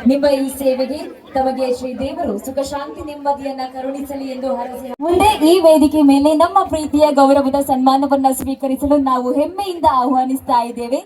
ನಿಮ್ಮ ಈ ಸೇವೆಗೆ ತಮಗೆ ಶ್ರೀ ದೇವರು ಸುಖ ಶಾಂತಿ ನೆಮ್ಮದಿಯನ್ನ ಕರುಣಿಸಲಿ ಎಂದು ಹಾರೈಸಿ ಮುಂದೆ ಈ ವೇದಿಕೆ ಮೇಲೆ ನಮ್ಮ ಪ್ರೀತಿಯ ಗೌರವದ ಸನ್ಮಾನವನ್ನ ಸ್ವೀಕರಿಸಲು ನಾವು ಹೆಮ್ಮೆಯಿಂದ ಆಹ್ವಾನಿಸ್ತಾ ಇದ್ದೇವೆ.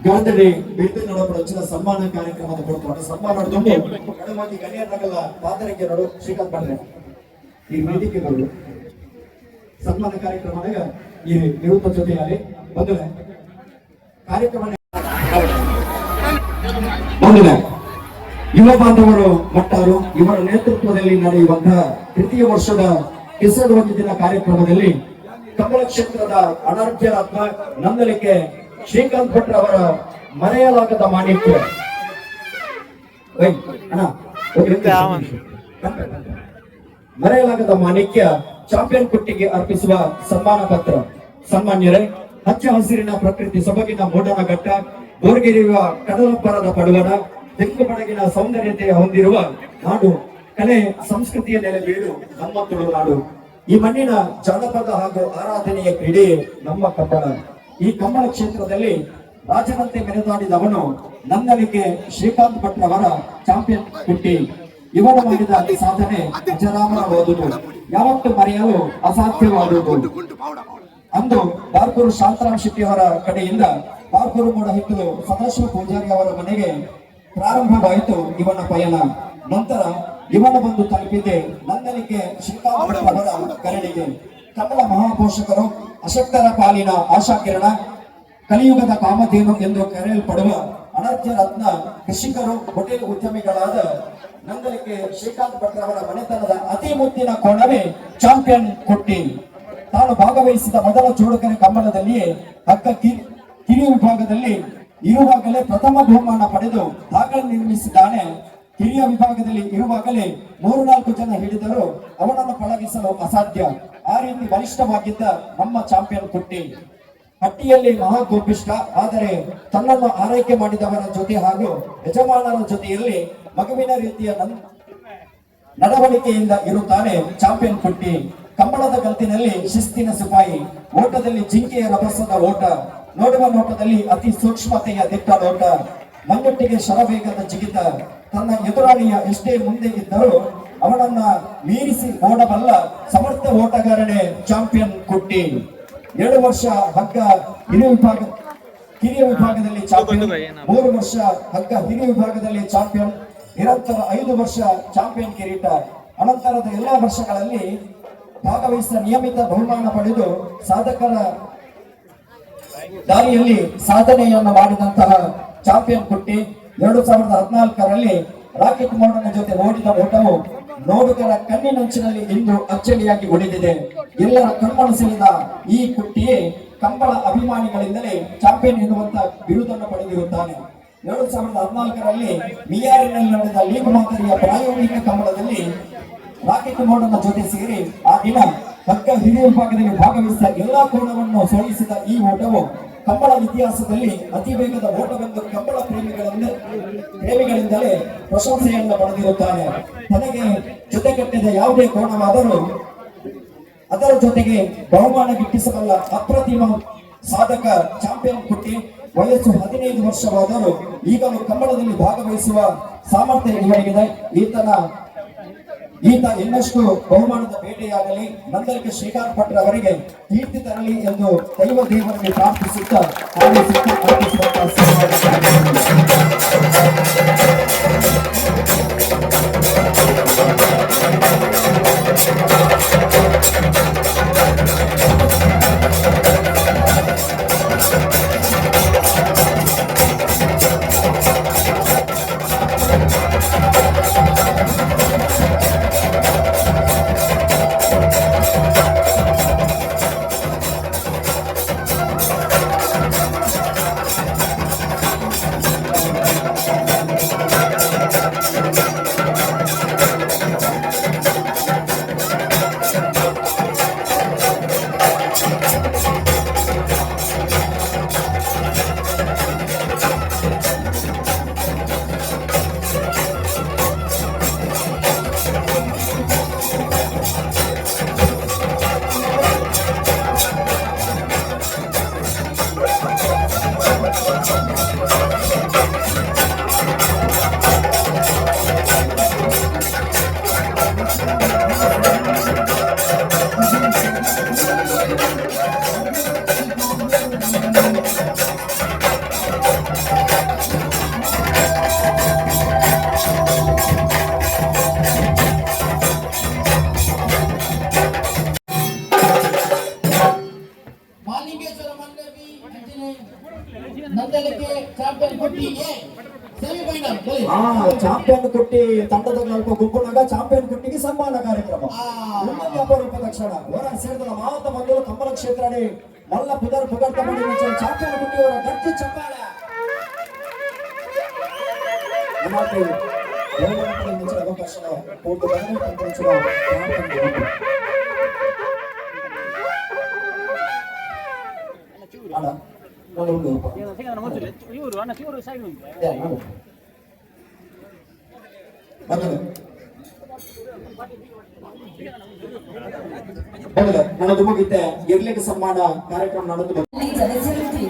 ಗಾಂಧಿ ಬೆಳ್ತನೋಡ వచ్చిన ಸನ್ಮಾನ ಕಾರ್ಯಕ್ರಮದ ಕೊಡ್ತಾರೆ. ಸನ್ಮಾನ ತುಂಬ ಗಣಮತಿ ಗಣ್ಯರಗಳ ಪಾತ್ರಕ್ಕೆ ನೋಡು ಶ್ರೀಕಾಂತ್ ಬಂದ್ರೆ ಈ ವೇದಿಕೆಗಳು ಸನ್ಮಾನ ಕಾರ್ಯಕ್ರಮದಾಗ ಈ ನಿವೃತ್ತ ಜೊತೆಯಲ್ಲಿ ಬಂದಿದೆ ಕಾರ್ಯಕ್ರಮ ಬಂದಿದೆ. ಯುವ ಬಾಂಧವರು ಮಟ್ಟರು ಇವರ ನೇತೃತ್ವದಲ್ಲಿ ನಡೆಯುವಂತಹ ತೃತೀಯ ವರ್ಷದ ಕಿಸಡು ದಿನ ಕಾರ್ಯಕ್ರಮದಲ್ಲಿ ಕಮಲ ಕ್ಷೇತ್ರದ ಅನರ್ಘ್ಯ ರತ್ನ ನಂದಲಿಕೆ ಶ್ರೀಕಾಂತ್ ಭಟ್ರ ಅವರ ಮರೆಯಲಾಗದ ಮಾಣಿಕ್ಯ ಮರೆಯಲಾಗದ ಮಾಣಿಕ್ಯ ಚಾಂಪಿಯನ್ ಕುಟ್ಟಿಗೆ ಅರ್ಪಿಸುವ ಸನ್ಮಾನ ಪತ್ರ. ಸನ್ಮಾನ್ಯರೇ, ಹಚ್ಚ ಹಸಿರಿನ ಪ್ರಕೃತಿ ಸೊಬಗಿನ ಮೂಡನಘಟ್ಟ, ಬೋರ್ಗಿರಿಯುವ ಕಡಲಪ್ಪರದ ಪಡುವಣ, ತೆಂಗು ಬಡಗಿನ ಸೌಂದರ್ಯತೆ ಹೊಂದಿರುವ ನಾಡು, ಕಲೆ ಸಂಸ್ಕೃತಿಯ ನೆಲೆ ಬೀಡು ನಮ್ಮ ತುಳುನಾಡು. ಈ ಮಣ್ಣಿನ ಜಾನಪದ ಹಾಗೂ ಆರಾಧನೆಯ ಕ್ರೀಡೆ ನಮ್ಮ ಕಬ್ಬಣ. ಈ ಕಮ್ಮಳ ಕ್ಷೇತ್ರದಲ್ಲಿ ರಾಜನಂತೆ ಮೆರೆದಾಡಿದವನು ನಂದಲಿಕೆ ಶ್ರೀಕಾಂತ್ ಭಟ್ರವರ ಚಾಂಪಿಯನ್ ಕುಟ್ಟಿ. ಇವನು ಮಾಡಿದ ಸಾಧನೆ ಅಜರಾಮರವಾದುದು, ಯಾವತ್ತೂ ಮರೆಯಲು ಅಸಾಧ್ಯವಾದುದು. ಅಂದು ಬಾರ್ಕೂರು ಶಾಂತರಾಮ್ ಶೆಟ್ಟಿ ಅವರ ಕಡೆಯಿಂದ ಬಾರ್ಕೂರು ಮೂಡ ಹಿತ್ತಲು ಸದಾಶಿವ ಪೂಜಾರಿ ಅವರ ಮನೆಗೆ ಪ್ರಾರಂಭವಾಯಿತು ಇವನ ಪಯಣ. ನಂತರ ಇವನು ಬಂದು ತಲುಪಿದೆ ನಂದಲಿಕೆ ಶ್ರೀಕಾಂತ್ ಅವರ ಕರಡಿಗೆ. ಕಮಲ ಮಹಾಪೋಷಕರು, ಅಶಕ್ತರ ಪಾಲಿನ ಆಶಾಕಿರಣ, ಕಲಿಯುಗದ ಕಾಮಧೇನು ಎಂದು ಕರೆಯಲ್ಪಡುವ ಅನರ್ಘ್ಯ ರತ್ನ ಕೃಷಿಕರು, ಹೋಟೆಲ್ ಉದ್ಯಮಿಗಳಾದ ನಂದಲಿಕೆ ಶ್ರೀಕಾಂತ್ ಭಟ್ರವರ ಮನೆತನದ ಅತಿ ಮುತ್ತಿನ ಕೋಣವೇ ಚಾಂಪಿಯನ್ ಕುಟ್ಟಿ. ತಾನು ಭಾಗವಹಿಸಿದ ಮೊದಲ ಚೂಡಕರೆ ಕಮ್ಮಲದಲ್ಲಿಯೇ ಹಗ್ಗ ಕಿರಿಯ ವಿಭಾಗದಲ್ಲಿ ಇರುವಾಗಲೇ ಪ್ರಥಮ ಬಹುಮಾನ ಪಡೆದು ದಾಖಲೆ ನಿರ್ಮಿಸಿದ್ದಾನೆ. ಹಿರಿಯ ವಿಭಾಗದಲ್ಲಿ ಇರುವಾಗಲೇ 3-4 ಜನ ಹಿಡಿದರೂ ಅವನನ್ನು ಪಳಗಿಸಲು ಅಸಾಧ್ಯ. ಆ ರೀತಿ ಬಲಿಷ್ಠವಾಗಿದ್ದ ನಮ್ಮ ಚಾಂಪಿಯನ್ ಕುಟ್ಟಿ. ಹಟ್ಟಿಯಲ್ಲಿ ಮಹಾಗೋಪಿಷ್ಟ, ಆದರೆ ತನ್ನನ್ನು ಆರೈಕೆ ಮಾಡಿದವರ ಜೊತೆ ಹಾಗೂ ಯಜಮಾನರ ಜೊತೆಯಲ್ಲಿ ಮಗುವಿನ ರೀತಿಯ ನಡವಳಿಕೆಯಿಂದ ಇರುತ್ತಾನೆ ಚಾಂಪಿಯನ್ ಕುಟ್ಟಿ. ಕಂಬಳದ ಗಂತಿನಲ್ಲಿ ಶಿಸ್ತಿನ ಸಿಪಾಯಿ, ಓಟದಲ್ಲಿ ಜಿಂಕೆಯ ರಭಸದ ಓಟ, ನೋಡುವ ನೋಟದಲ್ಲಿ ಅತಿ ಸೂಕ್ಷ್ಮತೆಯ ದಿಟ್ಟ ನೋಟ, ಮಂಗಟ್ಟಿಗೆ ಶರವೇಗದ ಜಿಗಿತ. ತನ್ನ ಎದುರಾಳಿಯ ಎಷ್ಟೇ ಮುಂದೆ ಇದ್ದರೂ ಅವನನ್ನ ಮೀರಿಸಿ ಓಡಬಲ್ಲ ಸಮರ್ಥ ಓಟಗಾರನೇ ಚಾಂಪಿಯನ್ ಕುಟ್ಟಿ. 7 ವರ್ಷ ಹಗ್ಗ ಕಿರಿಯ ವಿಭಾಗದಲ್ಲಿ ಚಾಂಪಿಯನ್, 3 ವರ್ಷ ಹಗ್ಗ ಹಿರಿಯ ವಿಭಾಗದಲ್ಲಿ ಚಾಂಪಿಯನ್, ನಿರಂತರ 5 ವರ್ಷ ಚಾಂಪಿಯನ್ ಕಿರೀಟ. ಅನಂತರದ ಎಲ್ಲಾ ವರ್ಷಗಳಲ್ಲಿ ಭಾಗವಹಿಸಿದ ನಿಯಮಿತ ಬಹುಮಾನ ಪಡೆದು ಸಾಧಕರ ದಾರಿಯಲ್ಲಿ ಸಾಧನೆಯನ್ನು ಮಾಡಿದಂತಹ ಚಾಂಪಿಯನ್ ಕುಟ್ಟಿ 2014ರಲ್ಲಿ ರಾಕೆಟ್ ಮೋಡನ ಜೊತೆ ಓಡಿದ ಓಟವು ನೋಡುಗರ ಕಣ್ಣಿನಂಚಿನಲ್ಲಿ ಇಂದು ಅಚ್ಚಳಿಯಾಗಿ ಉಳಿದಿದೆ. ಎಲ್ಲರ ಕಣ್ಮನ ಸೆಳೆದ ಈ ಕುಟ್ಟಿಯೇ ಕಂಬಳ ಅಭಿಮಾನಿಗಳಿಂದಲೇ ಚಾಂಪಿಯನ್ ಎನ್ನುವಂತ ಬಿರುದನ್ನು ಪಡೆದಿರುತ್ತಾನೆ. 2014ರಲ್ಲಿ ಮಿಯಾರಿನಲ್ಲಿ ನಡೆದ ಲೀಗ್ ಮಾದರಿಯ ಪ್ರಾಯೋಗಿಕ ಕಂಬಳದಲ್ಲಿ ರಾಕೆಟ್ ಮೋಡನ ಜೊತೆ ಸೇರಿ ಆ ದಿನ ಹಗ್ಗ ಹಿರಿಯ ವಿಭಾಗದಲ್ಲಿ ಭಾಗವಹಿಸಿದ ಎಲ್ಲಾ ಕೋಣವನ್ನು ಸೋಲಿಸಿದ ಈ ಓಟವು ಕಂಬಳ ಇತಿಹಾಸದಲ್ಲಿ ಅತಿ ವೇಗದ ಓಟವೆಂದು ಕಂಬಳ ಪ್ರೇಮಿಗಳಿಂದಲೇ ಪ್ರಶಂಸೆಯನ್ನು ಪಡೆದಿರುತ್ತಾನೆ. ತನಗೆ ಜೊತೆಗಟ್ಟಿದ ಯಾವುದೇ ಕೋಣವಾದರೂ ಅದರ ಜೊತೆಗೆ ಬಹುಮಾನ ಗಿಟ್ಟಿಸಬಲ್ಲ ಅಪ್ರತಿಮ ಸಾಧಕ ಚಾಂಪಿಯನ್ ಕುಟ್ಟಿ. ವಯಸ್ಸು 15 ವರ್ಷವಾದರೂ ಈಗಲೂ ಕಂಬಳದಲ್ಲಿ ಭಾಗವಹಿಸುವ ಸಾಮರ್ಥ್ಯ ಇವರಿಗಿದೆ. ಈತ ಇನ್ನಷ್ಟು ಬಹುಮಾನದ ಬೇಟೆಯಾಗಲಿ, ನಂದಲಿಕೆ ಶ್ರೀಕಾಂತ್ ಭಟ್ರ ಅವರಿಗೆ ಕೀರ್ತಿ ತರಲಿ ಎಂದು ದೈವ ದೇವರಲ್ಲಿ ಪ್ರಾರ್ಥಿಸುತ್ತಾ ಮಾಲಿಂಗೇಶ್ವರ ಮಂಡಳಿ ನಂದಲಿಕೆ ಚಾಂಪಿಯನ್ ಕುಟ್ಟಿಗೆ ಸೆಮಿಫೈನಲ್ ಚಾಂಪಿಯನ್ ಕುಟ್ಟಿ ತಂಡದ ನಾಲ್ಕು ಗುಂಪುನಾಗ ಚಾಂಪಿಯನ್ ಕುಟ್ಟಿಗೆ ಸನ್ಮಾನ ಕಾರ್ಯಕ್ರಮ ಇನ್ನೊಂದು ಅಪರೂಪದ ಕ್ಷಣ ಹೊರ ಸೇರಿದ ಮಾತ ಬಂದು ಕಮಲ ಕ್ಷೇತ್ರನೇ ಮಲ್ಲ ಪುಗರ್ತ ಮಾಡಿ ಚಾಂಪಿಯನ್ ಕುಟ್ಟಿ ಅವರ ಗಟ್ಟಿ ಚಪ್ಪಾಳ ಅವಕಾಶ ಪೂರ್ತಿ ಅಣ್ಣ ನನ್ನದು ಮುಗಿತೆ ಇರ್ಲಿಕ್ಕೆ ಸನ್ಮಾನ ಕಾರ್ಯಕ್ರಮ ನಡೆದು ಜನಸೇರಿಸಿ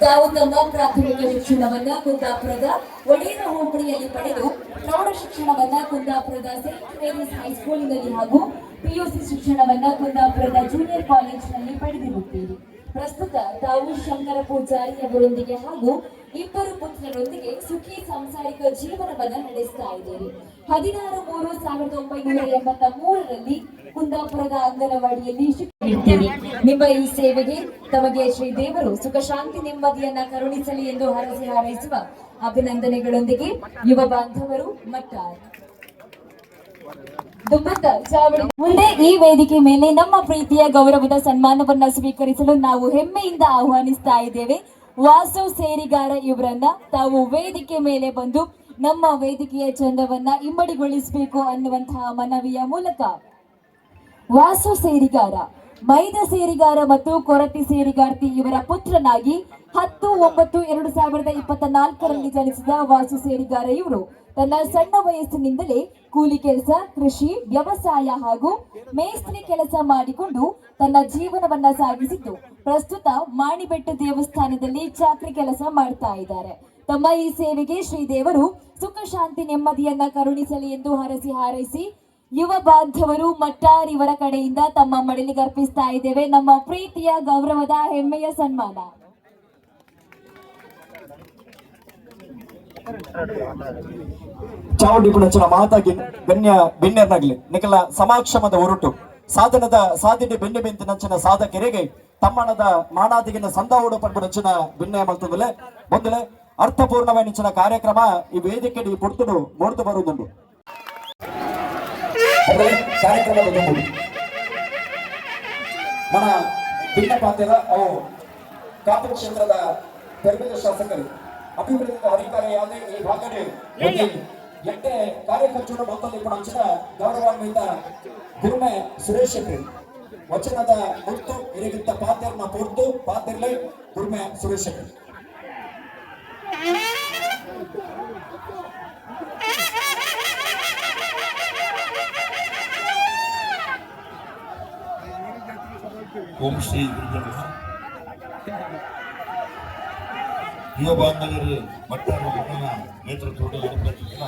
ತಾವು ತಮ್ಮ ಪ್ರಾಥಮಿಕ ಶಿಕ್ಷಣವನ್ನ ಕುಂದಾಪುರದ ಒಡೆಯರ ಹೋಬಳಿಯಲ್ಲಿ ಪಡೆದು ಪ್ರೌಢ ಶಿಕ್ಷಣವನ್ನ ಕುಂದಾಪುರದ ಸೇಂಟ್ ಮೇರೀಸ್ ಹೈಸ್ಕೂಲಿನಲ್ಲಿ ಹಾಗೂ ಪಿಯುಸಿ ಶಿಕ್ಷಣವನ್ನ ಕುಂದಾಪುರದ ಜೂನಿಯರ್ ಕಾಲೇಜಿನಲ್ಲಿ ಪಡೆದಿರುತ್ತೀರಿ. ಪ್ರಸ್ತುತ ತಾವು ಶಂಕರ ಪೂಜಾರಿ ಅವರೊಂದಿಗೆ ಹಾಗೂ ಇಬ್ಬರು ಪುತ್ರರೊಂದಿಗೆ ಸುಖಿ ಸಾಂಸಾರಿಕ ಜೀವನವನ್ನ ನಡೆಸ್ತಾ ಇದ್ದೀರಿ. 16/3/1983ರಲ್ಲಿ ಕುಂದಾಪುರದ ಅಂಗನವಾಡಿಯಲ್ಲಿ ಶಿಕ್ಷಣ. ನಿಮ್ಮ ಈ ಸೇವೆಗೆ ತಮಗೆ ಶ್ರೀ ದೇವರು ಸುಖ ಶಾಂತಿ ನೆಮ್ಮದಿಯನ್ನ ಕರುಣಿಸಲಿ ಎಂದು ಹರಸಿ ಹಾರೈಸುವ ಅಭಿನಂದನೆಗಳೊಂದಿಗೆ ಯುವ ಬಾಂಧವರು ಮಟ್ಟಾರ್ ದುಮ್ಮತ್ತ ಚಾವಡಿ. ಮುಂದೆ ಈ ವೇದಿಕೆ ಮೇಲೆ ನಮ್ಮ ಪ್ರೀತಿಯ ಗೌರವದ ಸನ್ಮಾನವನ್ನ ಸ್ವೀಕರಿಸಲು ನಾವು ಹೆಮ್ಮೆಯಿಂದ ಆಹ್ವಾನಿಸ್ತಾ ಇದ್ದೇವೆ. ವಾಸು ಸೇರಿಗಾರ ಇವರನ್ನ ತಾವು ವೇದಿಕೆ ಮೇಲೆ ಬಂದು ನಮ್ಮ ವೇದಿಕೆಯ ಚಂದವನ್ನ ಇಮ್ಮಡಿಗೊಳಿಸಬೇಕು ಅನ್ನುವಂತಹ ಮನವಿಯ ಮೂಲಕ ವಾಸು ಸೇರಿಗಾರ, ಮೈದ ಸೇರಿಗಾರ ಮತ್ತು ಕೊರತಿ ಸೇರಿಗಾರ್ತಿ ಇವರ ಪುತ್ರನಾಗಿ 10/9/2024ರಲ್ಲಿ ಜನಿಸಿದ ವಾಸು ಸೇರಿಗಾರ ಇವರು ತನ್ನ ಸಣ್ಣ ವಯಸ್ಸಿನಿಂದಲೇ ಕೂಲಿ ಕೆಲಸ, ಕೃಷಿ, ವ್ಯವಸಾಯ ಹಾಗೂ ಮೇಸ್ತ್ರಿ ಕೆಲಸ ಮಾಡಿಕೊಂಡು ತನ್ನ ಜೀವನವನ್ನ ಸಾಗಿಸಿದ್ದು ಪ್ರಸ್ತುತ ಮಾಣಿಬೆಟ್ಟು ದೇವಸ್ಥಾನದಲ್ಲಿ ಚಾಕ್ರಿ ಕೆಲಸ ಮಾಡ್ತಾ ಇದ್ದಾರೆ. ತಮ್ಮ ಈ ಸೇವೆಗೆ ಶ್ರೀದೇವರು ಸುಖ ಶಾಂತಿ ನೆಮ್ಮದಿಯನ್ನ ಕರುಣಿಸಲಿ ಎಂದು ಹರಸಿ ಹಾರೈಸಿ ಯುವ ಬಾಂಧವರು ಮಟ್ಟಾರ್ ಇವರ ಕಡೆಯಿಂದ ತಮ್ಮ ಮಡಿಲಿಗೆ ಅರ್ಪಿಸ್ತಾ ಇದ್ದೇವೆ ನಮ್ಮ ಪ್ರೀತಿಯ ಗೌರವದ ಹೆಮ್ಮೆಯ ಸನ್ಮಾನ. ಚಾವುಂಡಿ ಪುಣಚನ ಮಾತಾಗಿ ಬೆನ್ನೆರ್ನಾಗ್ಲಿ ನಿಖಲ ಸಮಾಕ್ಷಮದ ಹೊರಟು ಸಾಧನದ ಸಾಧಿಡಿ ಬೆನ್ನೆ ಬೆಂತು ನಂಚಿನ ಸಾಧಕೆರೆಗೆ ತಮ್ಮಣದ ಮಾನಾದಿಗಿನ ಸಂದಾವೋಡು ಪಡ್ಬು ನಂಚಿನ ಬೆನ್ನೆ ಮಲ್ತಂದಲೆ ಮೊದಲೇ ಅರ್ಥಪೂರ್ಣವಾಗಿ ನಿಂಚಿನ ಕಾರ್ಯಕ್ರಮ ಈ ವೇದಿಕೆ ಪುಡ್ತುಡು ಮೋಡ್ತು ಬರುವುದುಂಟು ಕಾರ್ಯಕ್ರಮದ మన ಭಿನ್ನ ಪಾತ್ರದ ಅವು ಕಾಪು ಕ್ಷೇತ್ರದ ಪೆರ್ಮಿದ ಶಾಸಕರು ಅಭಿವೃದ್ಧಿ ಅಧಿಕಾರಿಯಾದ ಈ ಭಾಗದಲ್ಲಿ ಎಟ್ಟೆ ಕಾರ್ಯಕರ್ತರು ಬಂದಲ್ಲಿ ಕೂಡ ಅಂಚಿನ ಗೌರವಾನ್ವಿತ ಗುರುಮೆ ಸುರೇಶ್ ವಚನದ ಮುತ್ತು ಇರಿಗಿದ್ದ ಪಾತ್ಯರ್ನ ಪೂರ್ತು ಪಾತ್ಯರ್ಲೆ ಗುರುಮೆ ಸುರೇಶ್ ಓಂ ಶ್ರೀ ಗುರುಗಳು ಯುವ ಬಾಂಧವರು ಮಟ್ಟರ ಮಕ್ಕಳ ನೇತೃತ್ವದಲ್ಲಿ ನಡೆಯುತ್ತಿರುವ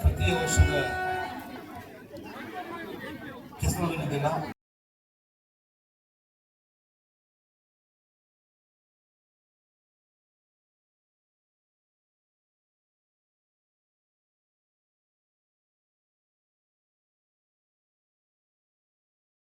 ಪ್ರತಿ ವರ್ಷದ ಕೆಸರಿನ ದಿನ